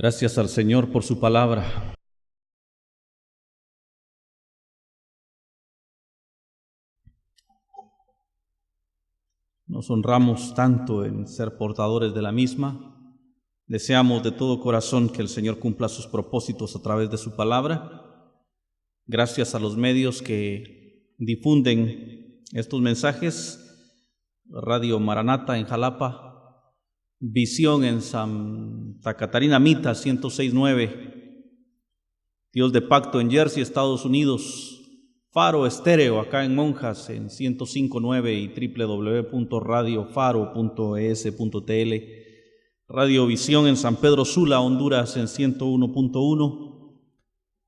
Gracias al Señor por su palabra. Nos honramos tanto en ser portadores de la misma. Deseamos de todo corazón que el Señor cumpla sus propósitos a través de su palabra. Gracias a los medios que difunden estos mensajes. Radio Maranata en Jalapa, Visión en Santa Catarina Mita 106.9, Dios de Pacto en Jersey, Estados Unidos, Faro Estéreo acá en Monjas en 105.9 y www.radiofaro.es.tl, Radio Visión en San Pedro Sula, Honduras en 101.1,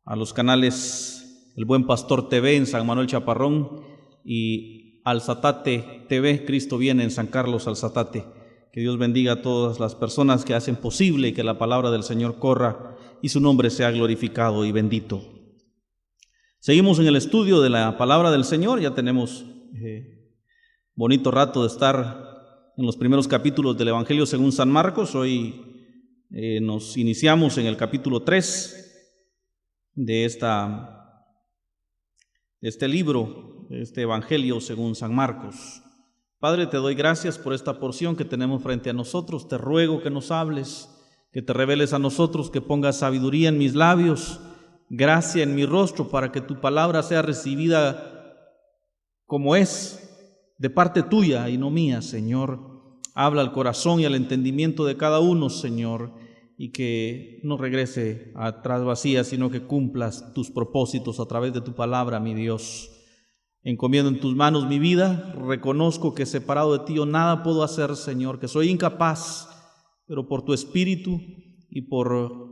a los canales El Buen Pastor TV en San Manuel Chaparrón y Alzatate TV, Cristo Viene en San Carlos Alzatate. Que Dios bendiga a todas las personas que hacen posible que la palabra del Señor corra y su nombre sea glorificado y bendito. Seguimos en el estudio de la palabra del Señor. Ya tenemos bonito rato de estar en los primeros capítulos del Evangelio según San Marcos. Hoy nos iniciamos en el capítulo 3 de este libro, este Evangelio según San Marcos. Padre, te doy gracias por esta porción que tenemos frente a nosotros. Te ruego que nos hables, que te reveles a nosotros, que pongas sabiduría en mis labios, gracia en mi rostro, para que tu palabra sea recibida como es, de parte tuya y no mía, Señor. Habla al corazón y al entendimiento de cada uno, Señor, y que no regrese atrás vacía, sino que cumplas tus propósitos a través de tu palabra, mi Dios. Encomiendo en tus manos mi vida, reconozco que separado de ti yo nada puedo hacer, Señor, que soy incapaz, pero por tu Espíritu y por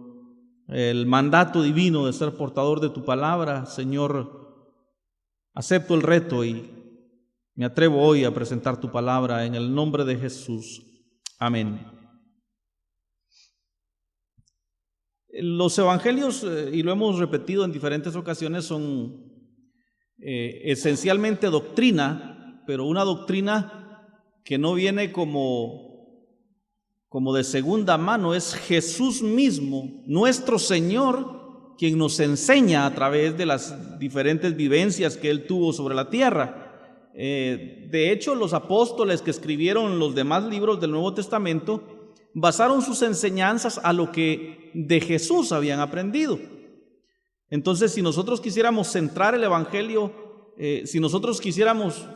el mandato divino de ser portador de tu palabra, Señor, acepto el reto y me atrevo hoy a presentar tu palabra en el nombre de Jesús. Amén. Los evangelios, y lo hemos repetido en diferentes ocasiones, son esencialmente doctrina, pero una doctrina que no viene como de segunda mano. Es Jesús mismo, nuestro Señor, quien nos enseña a través de las diferentes vivencias que Él tuvo sobre la tierra. De hecho, los apóstoles que escribieron los demás libros del Nuevo Testamento basaron sus enseñanzas a lo que de Jesús habían aprendido. Entonces, si nosotros quisiéramos centrar el Evangelio, si nosotros quisiéramos,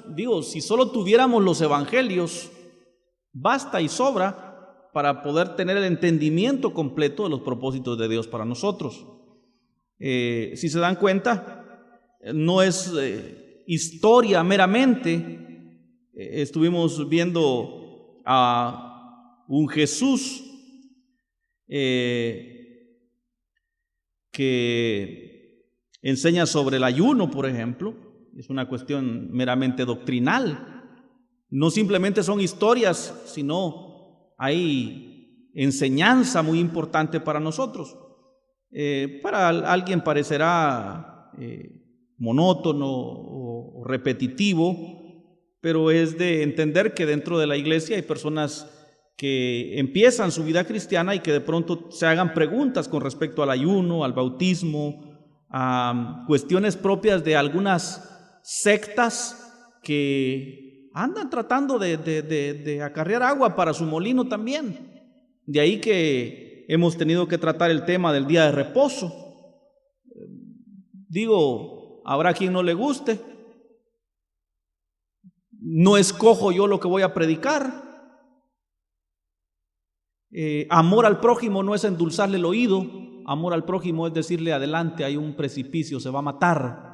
si solo tuviéramos los Evangelios, basta y sobra para poder tener el entendimiento completo de los propósitos de Dios para nosotros. Si se dan cuenta, no es historia meramente. Estuvimos viendo a un Jesús que enseña sobre el ayuno, por ejemplo. Es una cuestión meramente doctrinal. No simplemente son historias, sino hay enseñanza muy importante para nosotros. Para alguien parecerá monótono o repetitivo, pero es de entender que dentro de la iglesia hay personas que empiezan su vida cristiana y que de pronto se hagan preguntas con respecto al ayuno, al bautismo, a cuestiones propias de algunas sectas que andan tratando de acarrear agua para su molino también. De ahí que hemos tenido que tratar el tema del día de reposo. Habrá quien no le guste. No escojo yo lo que voy a predicar. Amor al prójimo no es endulzarle el oído. Amor al prójimo es decirle: adelante, hay un precipicio, se va a matar.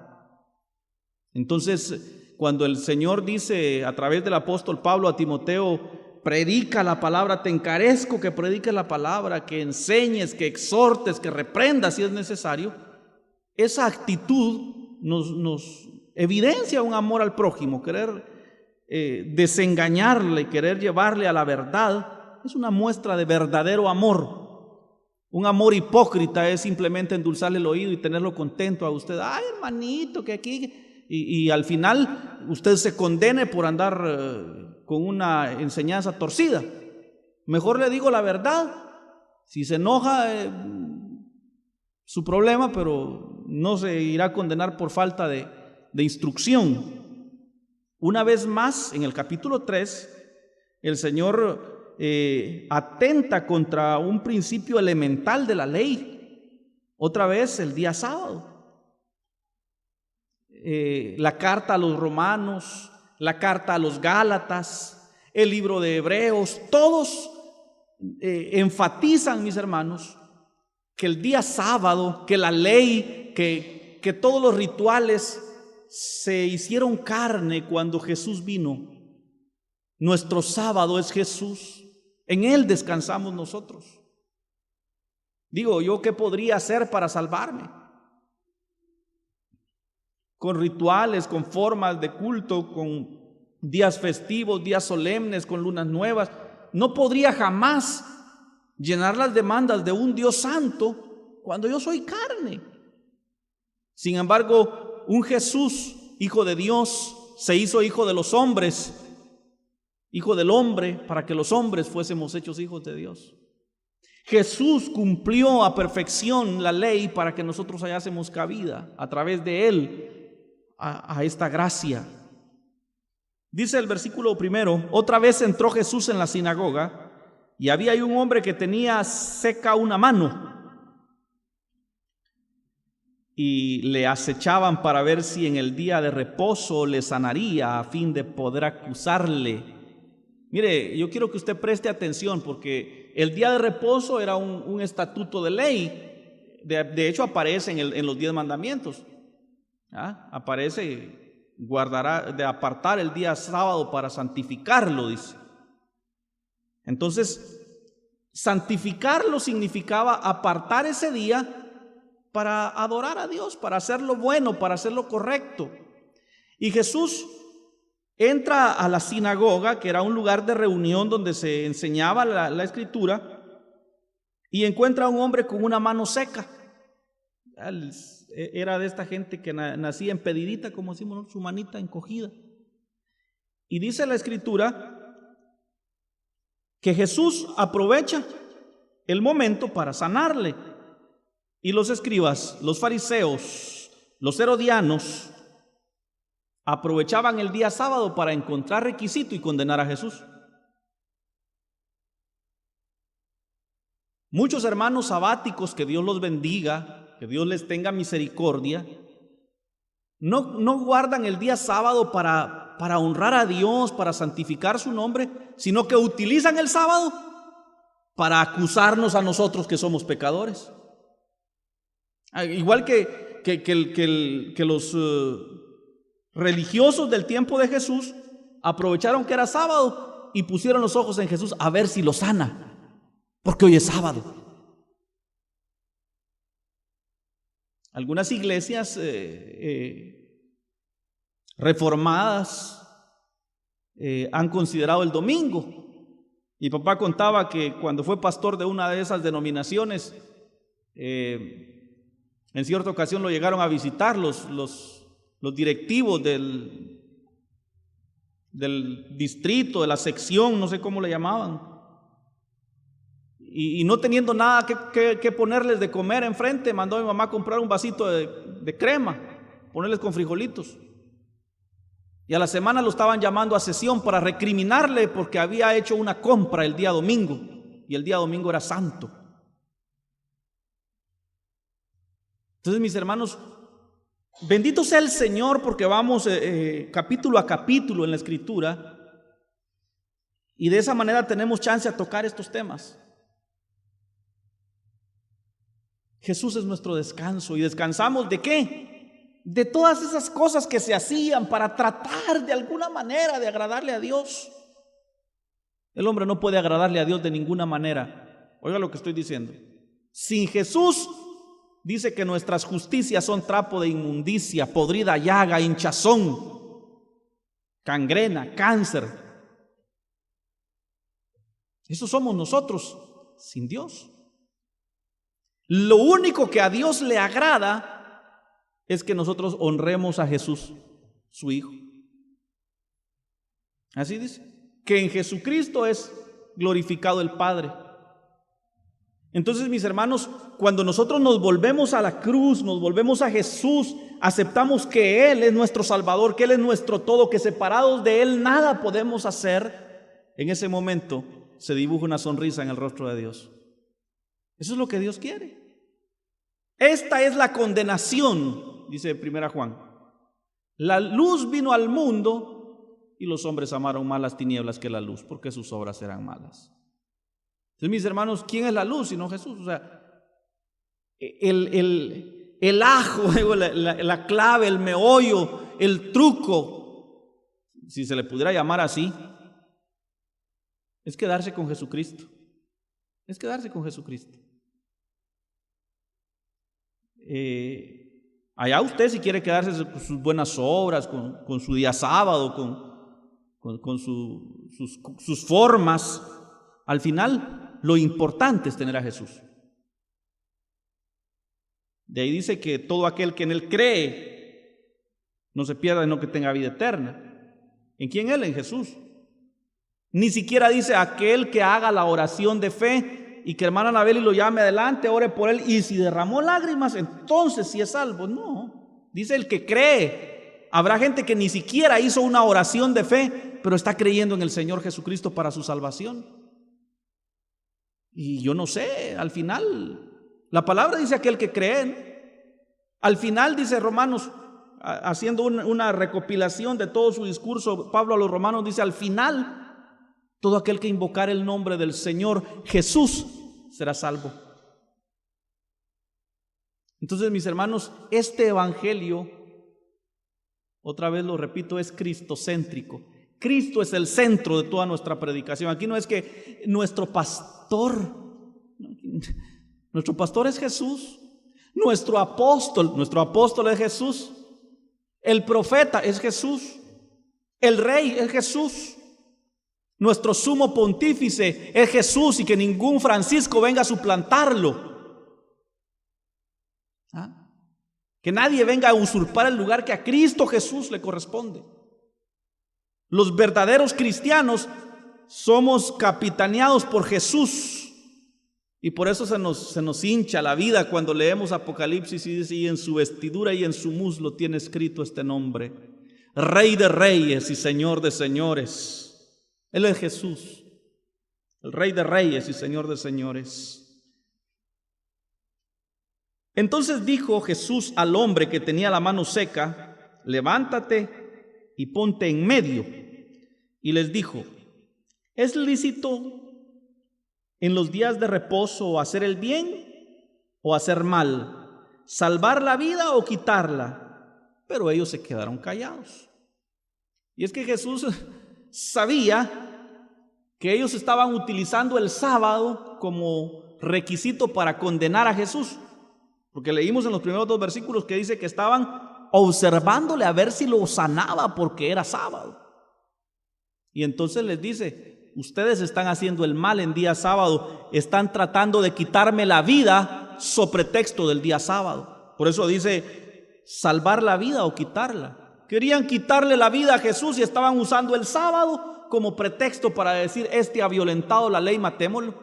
Entonces, cuando el Señor dice a través del apóstol Pablo a Timoteo: predica la palabra, te encarezco que prediques la palabra, que enseñes, que exhortes, que reprendas si es necesario, esa actitud nos evidencia un amor al prójimo. Querer desengañarle, querer llevarle a la verdad, es una muestra de verdadero amor. Un amor hipócrita es simplemente endulzarle el oído y tenerlo contento a usted. Ay, hermanito, que aquí... Y al final usted se condene por andar con una enseñanza torcida. Mejor le digo la verdad. Si se enoja, su problema, pero no se irá a condenar por falta de instrucción. Una vez más, en el capítulo 3, el Señor atenta contra un principio elemental de la ley. Otra vez, el día sábado. La carta a los romanos, la carta a los gálatas, el libro de Hebreos, todos enfatizan, mis hermanos, que el día sábado, que la ley, que todos los rituales se hicieron carne cuando Jesús vino. Nuestro sábado es Jesús, en Él descansamos nosotros. Digo, ¿yo qué podría hacer para salvarme? Con rituales, con formas de culto, con días festivos, días solemnes, con lunas nuevas. No podría jamás llenar las demandas de un Dios santo cuando yo soy carne. Sin embargo, un Jesús, Hijo de Dios, se hizo hijo de los hombres, hijo del hombre, para que los hombres fuésemos hechos hijos de Dios. Jesús cumplió a perfección la ley para que nosotros hallásemos cabida a través de Él a esta gracia. Dice el versículo 1: otra vez entró Jesús en la sinagoga y había ahí un hombre que tenía seca una mano, y le acechaban para ver si en el día de reposo le sanaría, a fin de poder acusarle. Mire, yo quiero que usted preste atención, porque el día de reposo era un estatuto de ley. De hecho aparece en los 10 mandamientos. Aparece: guardará de apartar el día sábado para santificarlo, dice. Entonces, santificarlo significaba apartar ese día para adorar a Dios, para hacer lo bueno, para hacer lo correcto. Y Jesús entra a la sinagoga, que era un lugar de reunión donde se enseñaba la escritura, y encuentra a un hombre con una mano seca. Era de esta gente que nacía empedidita, como decimos, ¿no? Su manita encogida. Y dice la escritura que Jesús aprovecha el momento para sanarle. Y los escribas, los fariseos, los herodianos aprovechaban el día sábado para encontrar requisito y condenar a Jesús. Muchos hermanos sabáticos, que Dios los bendiga, que Dios les tenga misericordia, no guardan el día sábado para honrar a Dios, para santificar su nombre, sino que utilizan el sábado para acusarnos a nosotros que somos pecadores. Igual que los religiosos del tiempo de Jesús aprovecharon que era sábado y pusieron los ojos en Jesús a ver si lo sana, porque hoy es sábado. Algunas iglesias reformadas han considerado el domingo. Mi papá contaba que cuando fue pastor de una de esas denominaciones, en cierta ocasión lo llegaron a visitar los directivos del distrito, de la sección, no sé cómo le llamaban, y no teniendo nada que ponerles de comer enfrente, mandó a mi mamá a comprar un vasito de crema, ponerles con frijolitos. Y a la semana lo estaban llamando a sesión para recriminarle porque había hecho una compra el día domingo, y el día domingo era santo. Entonces, mis hermanos, bendito sea el Señor, porque vamos capítulo a capítulo en la escritura, y de esa manera tenemos chance a tocar estos temas. Jesús es nuestro descanso. ¿Y descansamos de qué? De todas esas cosas que se hacían para tratar de alguna manera de agradarle a Dios. El hombre no puede agradarle a Dios de ninguna manera. Oiga lo que estoy diciendo. Sin Jesús, dice que nuestras justicias son trapo de inmundicia, podrida llaga, hinchazón, gangrena, cáncer. Eso somos nosotros sin Dios. Lo único que a Dios le agrada es que nosotros honremos a Jesús, su Hijo. Así dice, que en Jesucristo es glorificado el Padre. Entonces, mis hermanos, cuando nosotros nos volvemos a la cruz, nos volvemos a Jesús, aceptamos que Él es nuestro Salvador, que Él es nuestro todo, que separados de Él nada podemos hacer, en ese momento se dibuja una sonrisa en el rostro de Dios. Eso es lo que Dios quiere. Esta es la condenación, dice 1 Juan. La luz vino al mundo y los hombres amaron más las tinieblas que la luz, porque sus obras eran malas. Entonces, mis hermanos, ¿quién es la luz sino Jesús? O sea, el ajo, la clave, el meollo, el truco, si se le pudiera llamar así, es quedarse con Jesucristo. Es quedarse con Jesucristo. Allá usted, si quiere quedarse con sus buenas obras, con su día sábado, con sus formas, al final lo importante es tener a Jesús. De ahí dice que todo aquel que en Él cree no se pierda, sino que tenga vida eterna. ¿En quién Él? En Jesús. Ni siquiera dice aquel que haga la oración de fe y que hermana Anabeli lo llame adelante, ore por él, y si derramó lágrimas, entonces sí es salvo. No, dice el que cree. Habrá gente que ni siquiera hizo una oración de fe, pero está creyendo en el Señor Jesucristo para su salvación. Y yo no sé, al final, la palabra dice aquel que cree, ¿no? Al final dice Romanos, haciendo una recopilación de todo su discurso, Pablo a los romanos dice, al final, todo aquel que invocar el nombre del Señor Jesús será salvo. Entonces, mis hermanos, este evangelio, otra vez lo repito, es cristocéntrico. Cristo es el centro de toda nuestra predicación. Aquí no es que nuestro pastor es Jesús. Nuestro apóstol es Jesús. El profeta es Jesús. El rey es Jesús. Nuestro sumo pontífice es Jesús, y que ningún Francisco venga a suplantarlo. Que nadie venga a usurpar el lugar que a Cristo Jesús le corresponde. Los verdaderos cristianos somos capitaneados por Jesús, y por eso se nos hincha la vida cuando leemos Apocalipsis y dice, y en su vestidura y en su muslo tiene escrito este nombre: Rey de Reyes y Señor de Señores. Él es Jesús, el Rey de Reyes y Señor de Señores. Entonces dijo Jesús al hombre que tenía la mano seca: levántate y ponte en medio. Y les dijo: ¿es lícito en los días de reposo hacer el bien o hacer mal, salvar la vida o quitarla? Pero ellos se quedaron callados. Y es que Jesús sabía que ellos estaban utilizando el sábado como requisito para condenar a Jesús, porque leímos en los primeros 2 versículos que dice que estaban observándole a ver si lo sanaba porque era sábado. Y entonces les dice: ustedes están haciendo el mal en día sábado, están tratando de quitarme la vida sobre pretexto del día sábado. Por eso dice: salvar la vida o quitarla. Querían quitarle la vida a Jesús y estaban usando el sábado como pretexto para decir: este ha violentado la ley, matémoslo.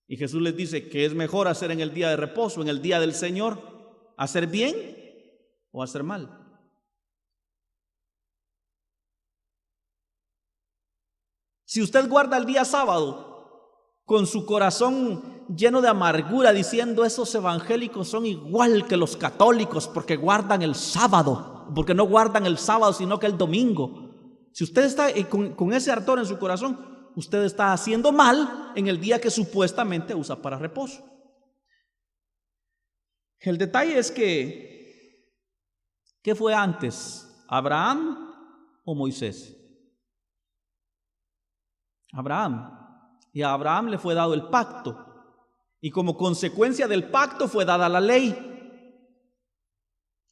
Y Jesús les dice: ¿qué es mejor hacer en el día de reposo, en el día del Señor? ¿Hacer bien o hacer mal? Si usted guarda el día sábado con su corazón lleno de amargura, diciendo: esos evangélicos son igual que los católicos porque guardan el sábado, porque no guardan el sábado sino que el domingo. Si usted está con ese ardor en su corazón, usted está haciendo mal en el día que supuestamente usa para reposo. El detalle es que, ¿qué fue antes? ¿Abraham o Moisés? Abraham. Y a Abraham le fue dado el pacto, y como consecuencia del pacto fue dada la ley.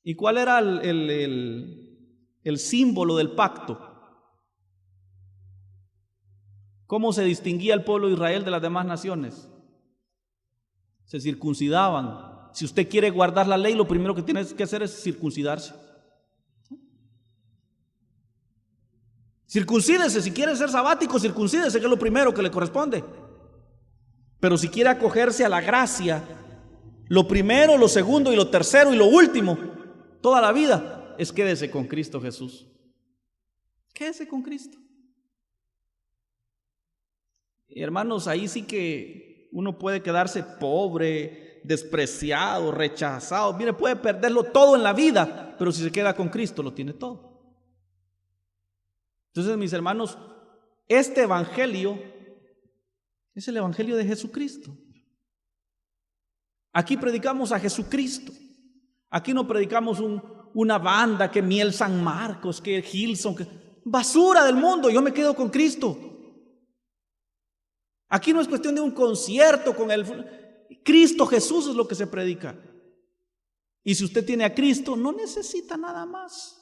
¿Y cuál era el símbolo del pacto? ¿Cómo se distinguía el pueblo de Israel de las demás naciones? Se circuncidaban. Si usted quiere guardar la ley, lo primero que tiene que hacer es circuncidarse. Circuncídese, si quiere ser sabático, circuncídese, que es lo primero que le corresponde. Pero si quiere acogerse a la gracia, lo primero, lo segundo y lo tercero y lo último, toda la vida, es quédese con Cristo Jesús. Quédese con Cristo. Y hermanos, ahí sí que uno puede quedarse pobre, despreciado, rechazado. Mire, puede perderlo todo en la vida, pero si se queda con Cristo, lo tiene todo. Entonces, mis hermanos, este evangelio es el evangelio de Jesucristo. Aquí predicamos a Jesucristo. Aquí no predicamos una banda, que Miel San Marcos, que Gilson, que basura del mundo. Yo me quedo con Cristo. Aquí no es cuestión de un concierto con el Cristo Jesús, es lo que se predica. Y si usted tiene a Cristo, no necesita nada más.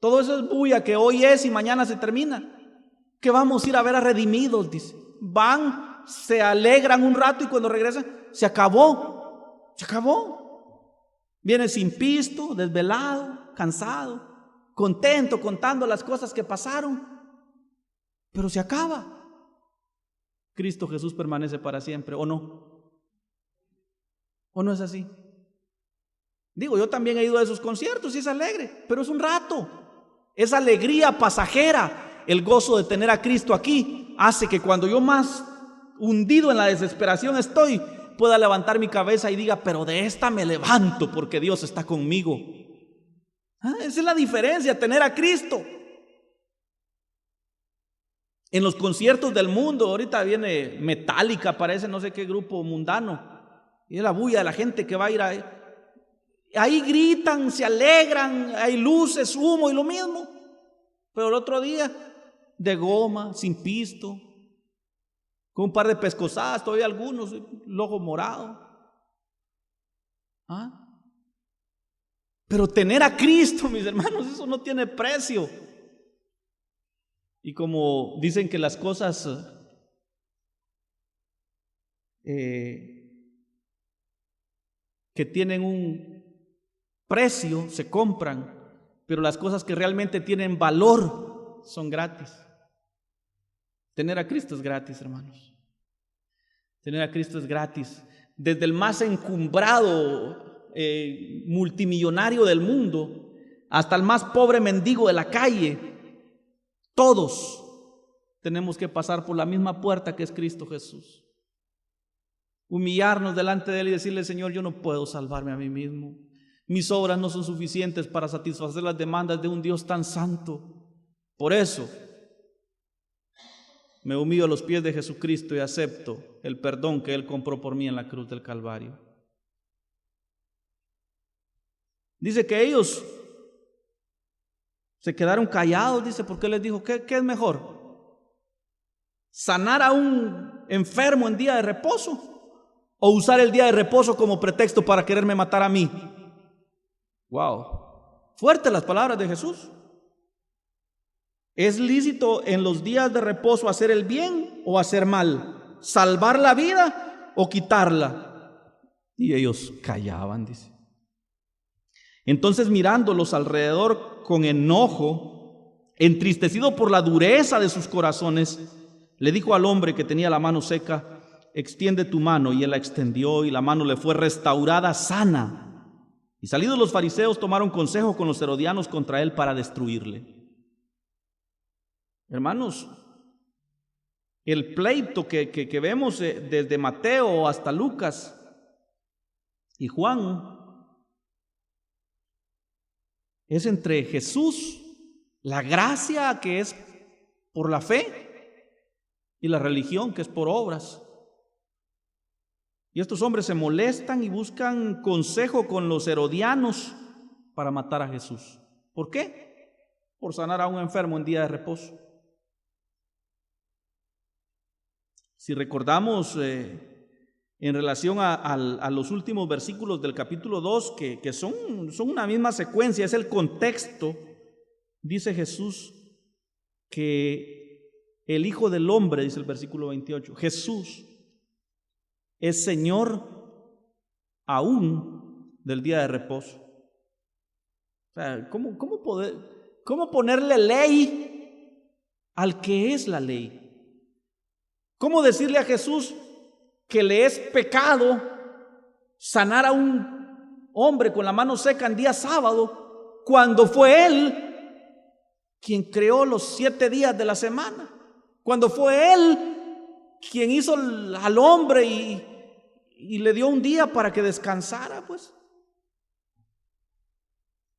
Todo eso es bulla que hoy es y mañana se termina. Que vamos a ir a ver a redimidos, dice. Van, se alegran un rato y cuando regresan, se acabó. Se acabó. Viene sin pisto, desvelado, cansado, contento, contando las cosas que pasaron. Pero se acaba. Cristo Jesús permanece para siempre, ¿o no? ¿O no es así? Digo, yo también he ido a esos conciertos y es alegre, pero es un rato. Es alegría pasajera. El gozo de tener a Cristo aquí hace que cuando yo más hundido en la desesperación estoy, pueda levantar mi cabeza y diga, pero de esta me levanto porque Dios está conmigo. Esa es la diferencia, tener a Cristo. En los conciertos del mundo, ahorita viene Metallica, parece no sé qué grupo mundano, y es la bulla de la gente que va a ir ahí. Ahí gritan, se alegran, hay luces, humo y lo mismo. Pero el otro día, de goma, sin pisto, con un par de pescosadas, todavía algunos, logo morado. Pero tener a Cristo, mis hermanos, eso no tiene precio. Y como dicen que las cosas que tienen un precio se compran, pero las cosas que realmente tienen valor son gratis. Tener a Cristo es gratis, hermanos. Tener a Cristo es gratis. Desde el más encumbrado multimillonario del mundo hasta el más pobre mendigo de la calle, todos tenemos que pasar por la misma puerta que es Cristo Jesús. Humillarnos delante de Él y decirle, Señor, yo no puedo salvarme a mí mismo. Mis obras no son suficientes para satisfacer las demandas de un Dios tan santo. Por eso me humillo a los pies de Jesucristo y acepto el perdón que Él compró por mí en la cruz del Calvario. Dice que ellos se quedaron callados, dice, porque les dijo, ¿qué es mejor? ¿Sanar a un enfermo en día de reposo? ¿O usar el día de reposo como pretexto para quererme matar a mí? Wow, fuertes las palabras de Jesús. ¿Es lícito en los días de reposo hacer el bien o hacer mal? ¿Salvar la vida o quitarla? Y ellos callaban, dice. Entonces, mirándolos alrededor con enojo, entristecido por la dureza de sus corazones, le dijo al hombre que tenía la mano seca, extiende tu mano, y él la extendió y la mano le fue restaurada sana. Y salidos los fariseos tomaron consejo con los herodianos contra él para destruirle. Hermanos, el pleito que vemos desde Mateo hasta Lucas y Juan es entre Jesús, la gracia que es por la fe, y la religión que es por obras. Y estos hombres se molestan y buscan consejo con los herodianos para matar a Jesús. ¿Por qué? Por sanar a un enfermo en día de reposo. Si recordamos en relación a los últimos versículos del capítulo 2, que son una misma secuencia, es el contexto, dice Jesús que el Hijo del Hombre, dice el versículo 28, Jesús es Señor aún del día de reposo. O sea, ¿cómo ponerle ley al que es la ley? ¿Cómo decirle a Jesús, que le es pecado sanar a un hombre con la mano seca en día sábado, cuando fue Él quien creó los 7 días de la semana, cuando fue Él quien hizo al hombre y le dio un día para que descansara? Pues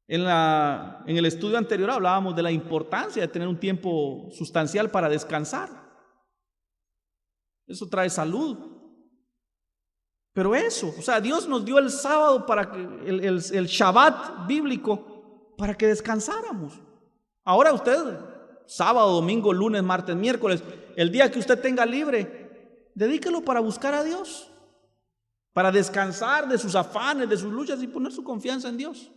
en el estudio anterior hablábamos de la importancia de tener un tiempo sustancial para descansar. Eso trae salud. Pero eso, o sea, Dios nos dio el sábado para que el Shabbat bíblico para que descansáramos. Ahora usted, sábado, domingo, lunes, martes, miércoles, el día que usted tenga libre, dedíquelo para buscar a Dios, para descansar de sus afanes, de sus luchas y poner su confianza en Dios.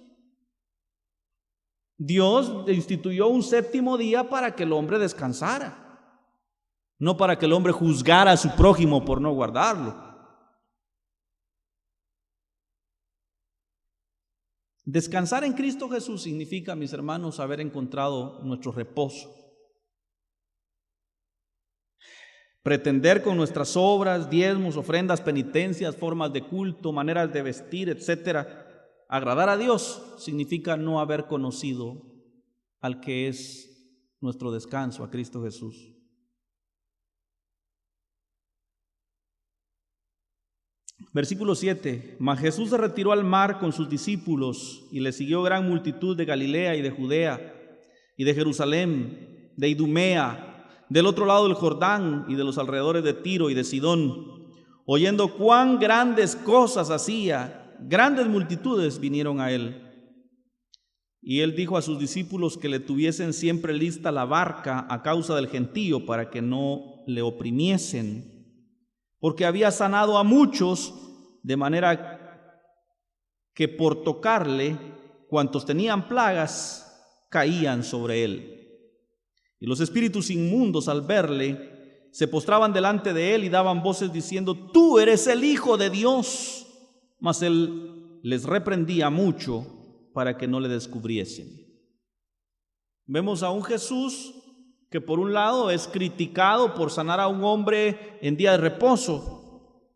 Dios instituyó un 7º día para que el hombre descansara, no para que el hombre juzgara a su prójimo por no guardarlo. Descansar en Cristo Jesús significa, mis hermanos, haber encontrado nuestro reposo. Pretender con nuestras obras, diezmos, ofrendas, penitencias, formas de culto, maneras de vestir, etcétera, agradar a Dios significa no haber conocido al que es nuestro descanso, a Cristo Jesús. Versículo 7. Mas Jesús se retiró al mar con sus discípulos y le siguió gran multitud de Galilea y de Judea y de Jerusalén, de Idumea, del otro lado del Jordán y de los alrededores de Tiro y de Sidón. Oyendo cuán grandes cosas hacía, grandes multitudes vinieron a él. Y él dijo a sus discípulos que le tuviesen siempre lista la barca a causa del gentío, para que no le oprimiesen, porque había sanado a muchos, de manera que por tocarle, cuantos tenían plagas, caían sobre él. Y los espíritus inmundos, al verle, se postraban delante de él y daban voces diciendo: tú eres el Hijo de Dios. Mas él les reprendía mucho para que no le descubriesen. Vemos a un Jesús que por un lado es criticado por sanar a un hombre en día de reposo,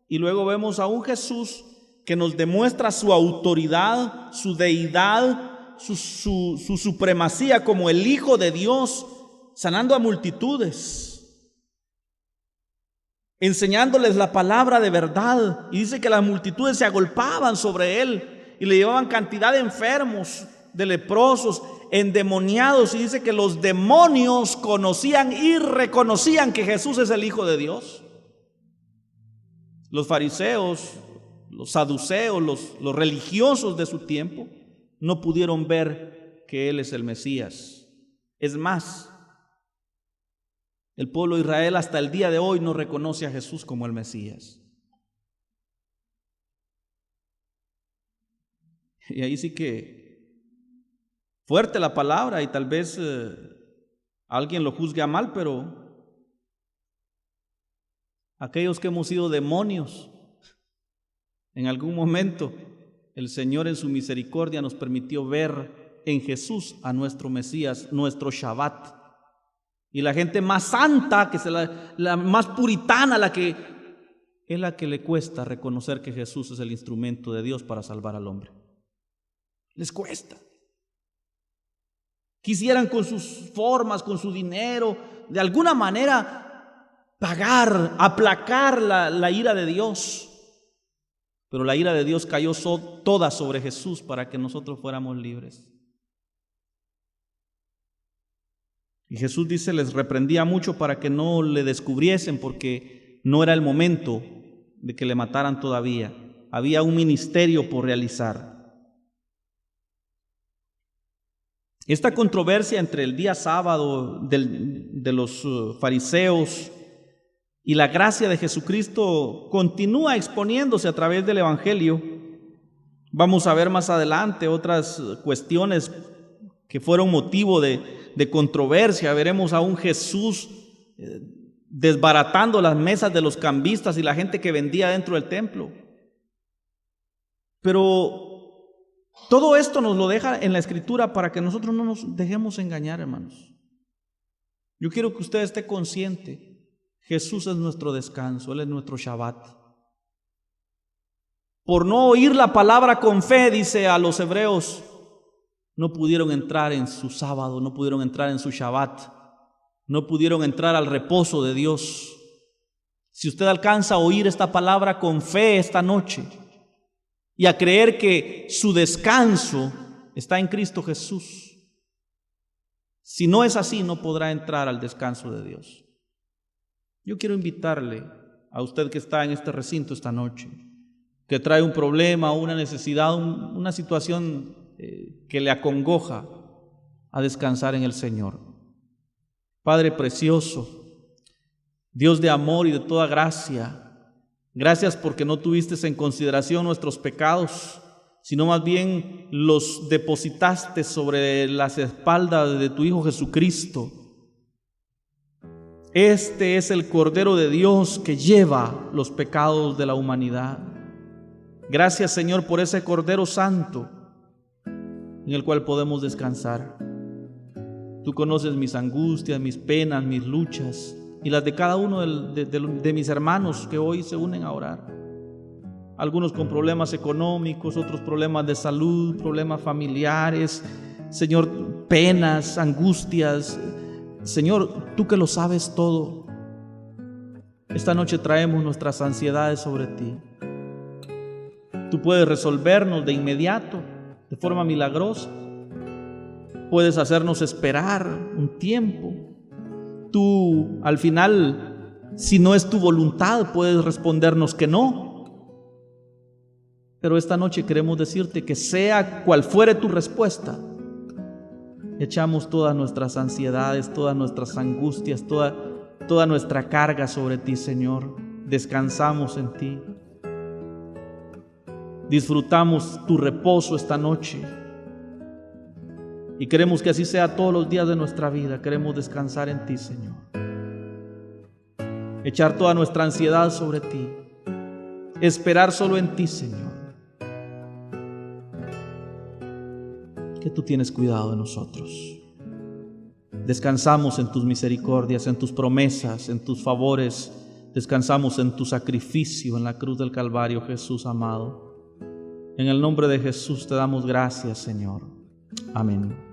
y luego vemos a un Jesús que nos demuestra su autoridad, su deidad, su supremacía como el Hijo de Dios, sanando a multitudes, enseñándoles la palabra de verdad. Y dice que las multitudes se agolpaban sobre él y le llevaban cantidad de enfermos, de leprosos, endemoniados, y dice que los demonios conocían y reconocían que Jesús es el Hijo de Dios. Los fariseos, los saduceos, los religiosos de su tiempo no pudieron ver que Él es el Mesías. Es más, el pueblo de Israel hasta el día de hoy no reconoce a Jesús como el Mesías. Y ahí sí que fuerte la palabra, y tal vez alguien lo juzgue a mal, pero aquellos que hemos sido demonios, en algún momento el Señor en su misericordia nos permitió ver en Jesús a nuestro Mesías, nuestro Shabbat. Y la gente más santa, que es la más puritana, es la que le cuesta reconocer que Jesús es el instrumento de Dios para salvar al hombre. Les cuesta. Quisieran con sus formas, con su dinero, de alguna manera pagar, aplacar la ira de Dios. Pero la ira de Dios cayó toda sobre Jesús para que nosotros fuéramos libres. Y Jesús dice, les reprendía mucho para que no le descubriesen, porque no era el momento de que le mataran todavía. Había un ministerio por realizar. Esta controversia entre el día sábado de los fariseos y la gracia de Jesucristo continúa exponiéndose a través del Evangelio. Vamos a ver más adelante otras cuestiones que fueron motivo de controversia. Veremos a un Jesús desbaratando las mesas de los cambistas y la gente que vendía dentro del templo. Pero todo esto nos lo deja en la Escritura para que nosotros no nos dejemos engañar, hermanos. Yo quiero que usted esté consciente. Jesús es nuestro descanso, Él es nuestro Shabbat. por no oír la palabra con fe, dice a los hebreos, no pudieron entrar en su sábado, no pudieron entrar en su Shabbat, no pudieron entrar al reposo de Dios. Si usted alcanza a oír esta palabra con fe esta noche y a creer que su descanso está en Cristo Jesús, si no es así, no podrá entrar al descanso de Dios. Yo quiero invitarle a usted que está en este recinto esta noche, que trae un problema, una necesidad, una situación que le acongoja, a descansar en el Señor. Padre precioso, Dios de amor y de toda gracia, gracias porque no tuviste en consideración nuestros pecados, sino más bien los depositaste sobre las espaldas de tu Hijo Jesucristo. Este es el Cordero de Dios que lleva los pecados de la humanidad. Gracias, Señor, por ese Cordero Santo en el cual podemos descansar. Tú conoces mis angustias, mis penas, mis luchas y las de cada uno de mis hermanos que hoy se unen a orar. Algunos con problemas económicos, otros problemas de salud, problemas familiares, Señor, penas, angustias. Señor, tú que lo sabes todo, esta noche traemos nuestras ansiedades sobre ti. Tú puedes resolvernos de inmediato, de forma milagrosa. Puedes hacernos esperar un tiempo. Tú, al final, si no es tu voluntad, puedes respondernos que no. Pero esta noche queremos decirte que sea cual fuere tu respuesta, echamos todas nuestras ansiedades, todas nuestras angustias, toda nuestra carga sobre ti, Señor. Descansamos en ti. Disfrutamos tu reposo esta noche. Y queremos que así sea todos los días de nuestra vida. Queremos descansar en ti, Señor. Echar toda nuestra ansiedad sobre ti. Esperar solo en ti, Señor. Que tú tienes cuidado de nosotros. Descansamos en tus misericordias, en tus promesas, en tus favores. Descansamos en tu sacrificio en la cruz del Calvario, Jesús amado. En el nombre de Jesús te damos gracias, Señor. Amén.